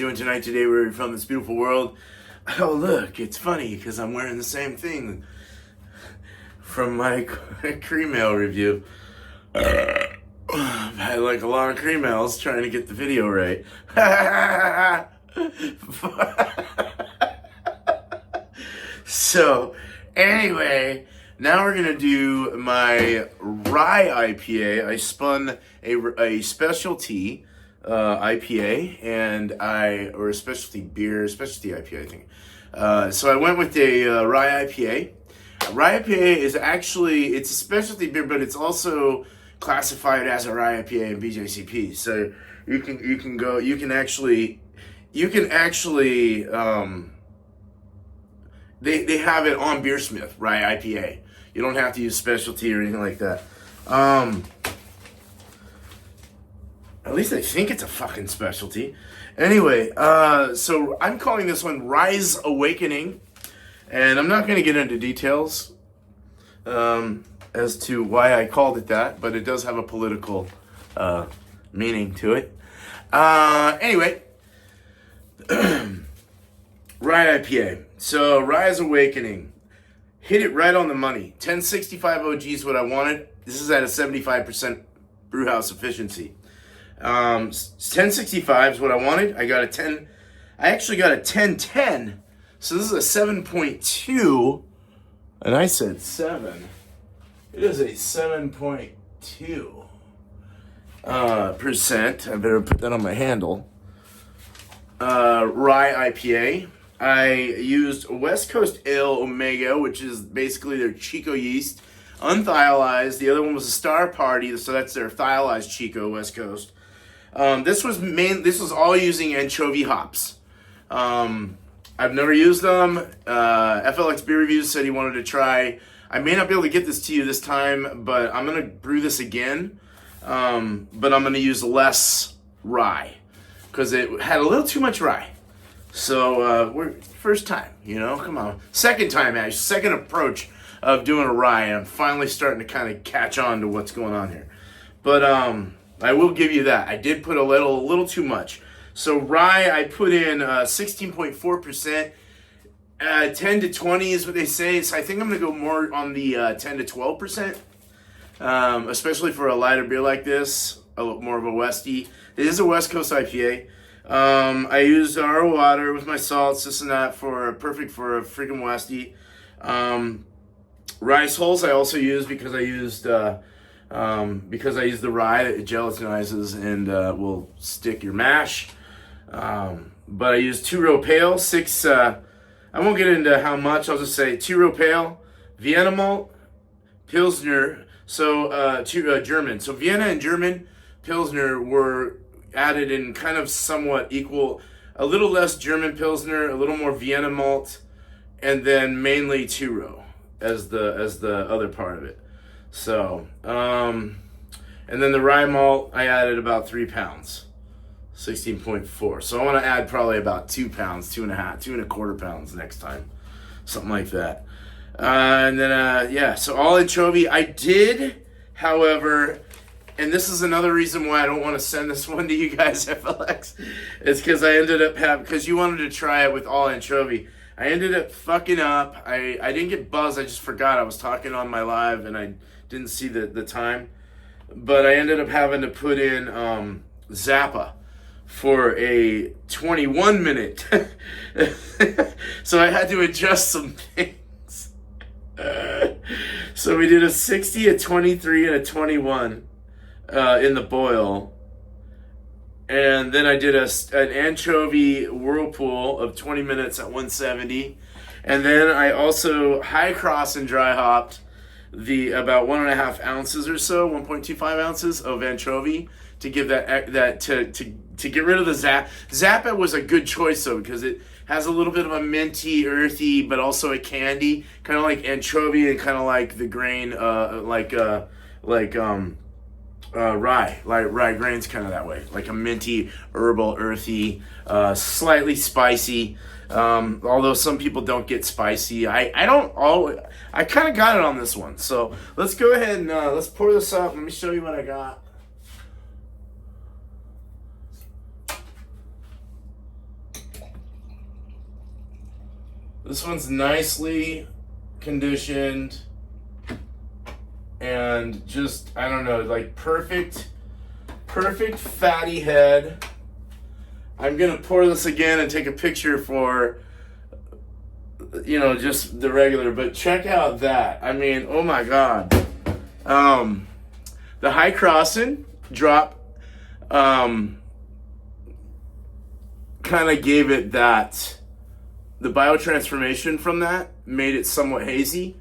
doing tonight, today, where you're from, this beautiful world. Oh, look, it's funny because I'm wearing the same thing from my cream ale review. I've had like a lot of cream ales trying to get the video right. So, anyway, now we're going to do my Rye IPA. I spun a specialty IPA or a specialty beer, specialty IPA, I think. So I went with a Rye IPA. Rye IPA is actually, it's a specialty beer, but it's also classified as a Rye IPA in BJCP. So you can actually, they have it on Beersmith, Rye IPA. You don't have to use specialty or anything like that. At least I think it's a fucking specialty. Anyway, so I'm calling this one RYZE Awakening. And I'm not going to get into details as to why I called it that, but it does have a political meaning to it. Anyway, Rye IPA. So RYZE Awakening. Hit it right on the money. 1065 OG is what I wanted. This is at a 75% brewhouse efficiency. 1065 is what I wanted. I actually got a 1010. So this is a 7.2. And I said 7. It is a 7.2 percent. I better put that on my handle. Rye IPA. I used West Coast Ale Omega, which is basically their Chico yeast, unthiolized. The other one was a Star Party, so that's their thiolized Chico, West Coast. This was all using anchovy hops. I've never used them. FLX Beer Reviews said he wanted to try. I may not be able to get this to you this time, but I'm going to brew this again. But I'm going to use less rye because it had a little too much rye. So we're first time, come on. Second time, actually. Second approach of doing a rye. And I'm finally starting to kind of catch on to what's going on here. But I will give you that. I did put a little too much. So rye, I put in 16.4%. 10 to 20 is what they say. So I think I'm going to go more on the 10 to 12%, especially for a lighter beer like this, a little more of a Westie. It is a West Coast IPA. I used RO water with my salts, this and that, perfect for a freaking Westie. Rice hulls I also used because I used the rye. It gelatinizes and will stick your mash. But I used 2-row pale, 6. I won't get into how much. I'll just say 2-row pale, Vienna malt, Pilsner. So German. So Vienna and German Pilsner were added in kind of somewhat equal. A little less German Pilsner, a little more Vienna malt, and then mainly 2-row as the other part of it. So and then the rye malt I added about 3 pounds. 16.4. So I want to add probably about 2 pounds, 2.25 pounds next time. Something like that. And then, so all anchovy. I did, however, and this is another reason why I don't want to send this one to you guys, FLX, is because I ended up because you wanted to try it with all anchovy. I ended up fucking up. I didn't get buzzed. I just forgot. I was talking on my live and I didn't see the time. But I ended up having to put in Zappa for a 21-minute. So I had to adjust some things. So we did a 60, a 23, and a 21 in the boil. And then I did an anchovy whirlpool of 20 minutes at 170. And then I also high cross and dry hopped about 1.5 ounces or so, 1.25 ounces of anchovy to give that to get rid of the Zappa. Zappa was a good choice though because it has a little bit of a minty, earthy, but also a candy, kind of like anchovy and kind of like the grain, rye. Like rye grain's kind of that way, like a minty, herbal, earthy, slightly spicy. Although some people don't get spicy, I kind of got it on this one. So let's go ahead and let's pour this up. Let me show you what I got. This one's nicely conditioned and just, I don't know, like perfect fatty head. I'm gonna pour this again and take a picture for, you know, just the regular, but check out that. I mean, oh my God. The high crossing drop kind of gave it that, the biotransformation from that made it somewhat hazy,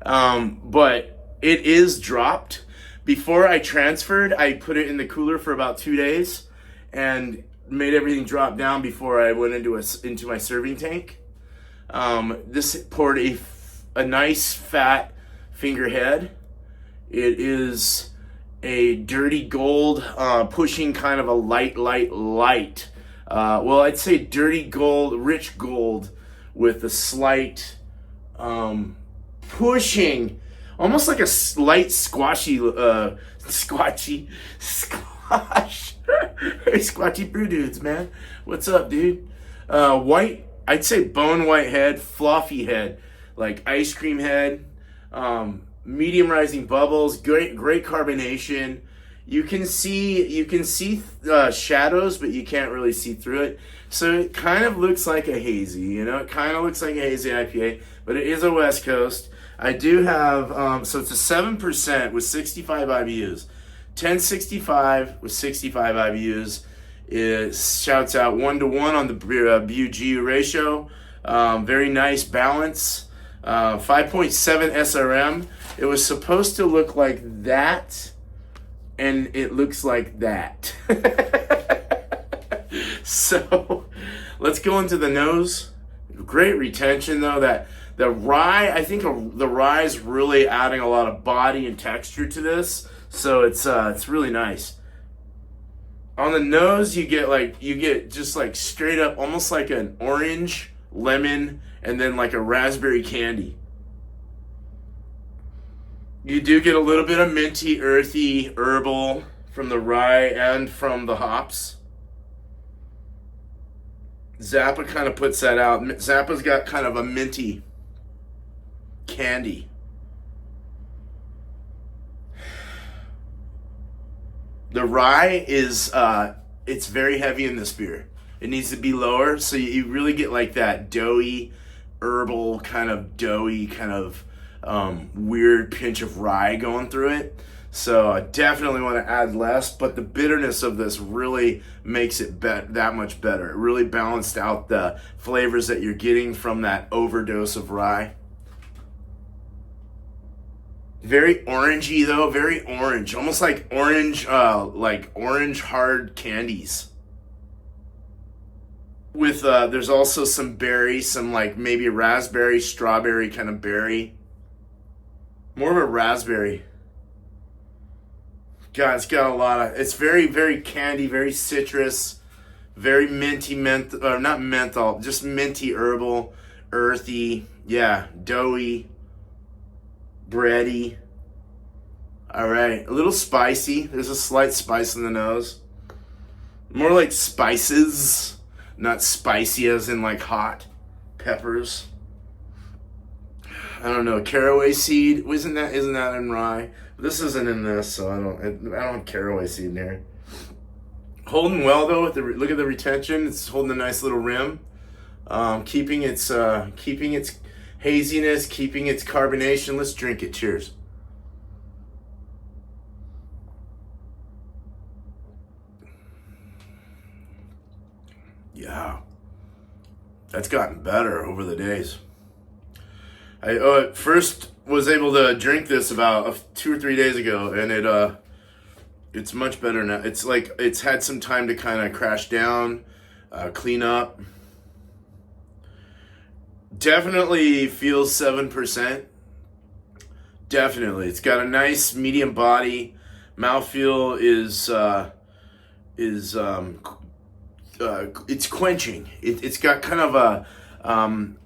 but it is dropped. Before I transferred, I put it in the cooler for about 2 days and made everything drop down before I went into my serving tank. This poured a nice fat fingerhead. It is a dirty gold, pushing kind of a light. Well, I'd say dirty gold, rich gold, with a slight pushing, almost like a slight squashy, squash. Hey, squatchy brew dudes, man. What's up, dude? White, I'd say bone white head, fluffy head, like ice cream head, medium rising bubbles, great carbonation. You can see shadows, but you can't really see through it. So it kind of looks like a hazy, you know. It kind of looks like a hazy IPA, but it is a West Coast. I do have so it's a 7% with 65 IBUs, 1065 with 65 IBUs. It shouts out 1-to-1 on the BU-GU ratio. Very nice balance. 5.7 SRM. It was supposed to look like that, and it looks like that. So let's go into the nose. Great retention though. That the rye, I think the rye is really adding a lot of body and texture to this. So it's really nice. On the nose, you get just like straight up, almost like an orange, lemon, and then like a raspberry candy. You do get a little bit of minty, earthy, herbal from the rye and from the hops. Zappa kind of puts that out. Zappa's got kind of a minty candy. The rye is, it's very heavy in this beer. It needs to be lower, so you really get like that doughy, herbal, kind of weird pinch of rye going through it. So I definitely want to add less, but the bitterness of this really makes it that much better. It really balanced out the flavors that you're getting from that overdose of rye. Very orangey though, very orange, almost like orange hard candies. With there's also some berry, some like maybe raspberry, strawberry kind of berry. More of a raspberry. God, it's got a lot of, it's very, very candy, very citrus, very minty, not menthol, just minty, herbal, earthy, yeah, doughy, bready. All right, a little spicy. There's a slight spice in the nose. More like spices, not spicy as in like hot peppers. I don't know, caraway seed. Isn't that in rye? This isn't in this, so I don't have caraway seed in here. Holding well though. With look at the retention. It's holding a nice little rim. Keeping its haziness, keeping its carbonation. Let's drink it. Cheers. Yeah, that's gotten better over the days. I first was able to drink this about 2 or 3 days ago, and it's much better now. It's like it's had some time to kind of crash down, clean up. Definitely feels 7%. Definitely, it's got a nice medium body. Mouthfeel it's quenching. It's got kind of a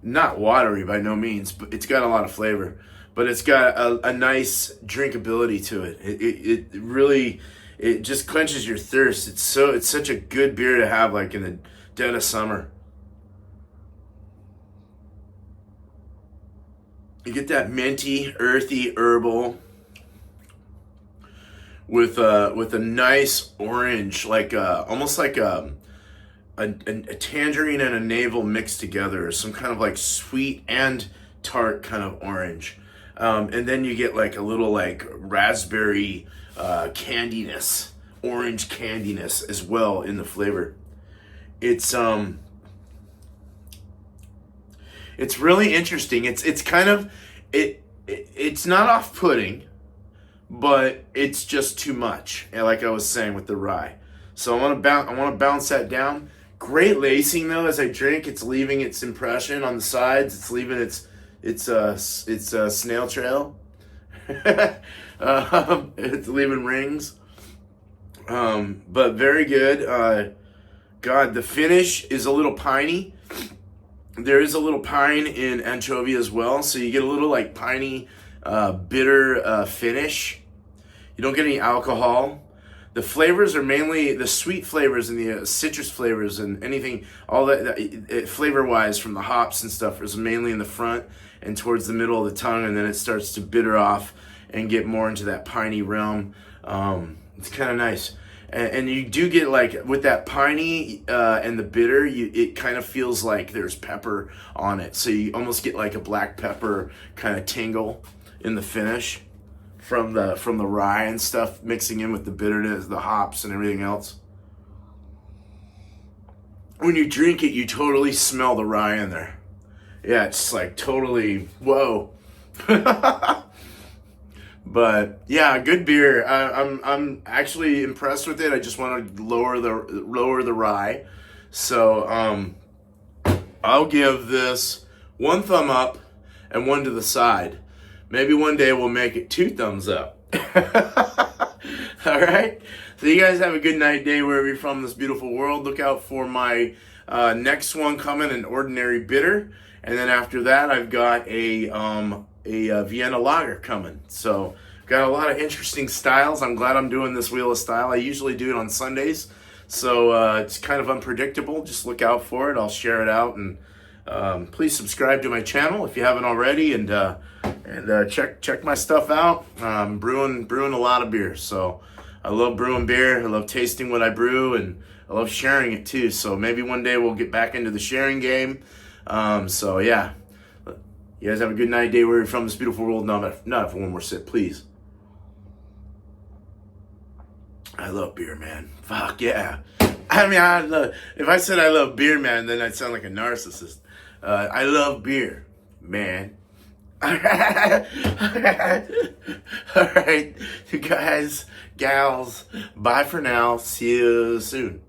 not watery by no means, but it's got a lot of flavor. But it's got a nice drinkability to it. It really just quenches your thirst. It's such a good beer to have like in the dead of summer. You get that minty, earthy, herbal with a nice orange, like almost like a tangerine and a navel mixed together, some kind of like sweet and tart kind of orange. And then you get like a little like raspberry candiness, orange candiness as well in the flavor. It's really interesting. It's kind of it's not off-putting, but it's just too much. And like I was saying with the rye, so I want to bounce that down. Great lacing though. As I drink, it's leaving its impression on the sides. It's leaving its snail trail. It's leaving rings. But very good. God, the finish is a little piney. There is a little pine in anchovy as well, so you get a little like piney, bitter finish. You don't get any alcohol. The flavors are mainly the sweet flavors and the citrus flavors and anything, all that flavor-wise from the hops and stuff is mainly in the front and towards the middle of the tongue, and then it starts to bitter off and get more into that piney realm. It's kind of nice. And you do get like with that piney and the bitter, it kind of feels like there's pepper on it. So you almost get like a black pepper kind of tingle in the finish from the rye and stuff mixing in with the bitterness, the hops and everything else. When you drink it, you totally smell the rye in there. Yeah, it's like totally, whoa. But yeah, good beer. I'm actually impressed with it. I just want to lower the rye. So I'll give this 1 thumb up and 1 to the side. Maybe one day we'll make it 2 thumbs up. All right. So you guys have a good night, day, wherever you're from in this beautiful world. Look out for my next one coming, an ordinary bitter, and then after that I've got a Vienna lager coming. So got a lot of interesting styles. I'm glad I'm doing this Wheel of Style. I usually do it on Sundays, so it's kind of unpredictable. Just look out for it. I'll share it out, and please subscribe to my channel if you haven't already, and check my stuff out. I'm brewing a lot of beer, so I love brewing beer. I love tasting what I brew, and I love sharing it too. So maybe one day we'll get back into the sharing game. So yeah. You guys have a good night, day, where you're from, this beautiful world. Not for one more sip, please. I love beer, man. Fuck yeah. I mean, if I said I love beer, man, then I'd sound like a narcissist. I love beer, man. All right, you guys, gals, bye for now. See you soon.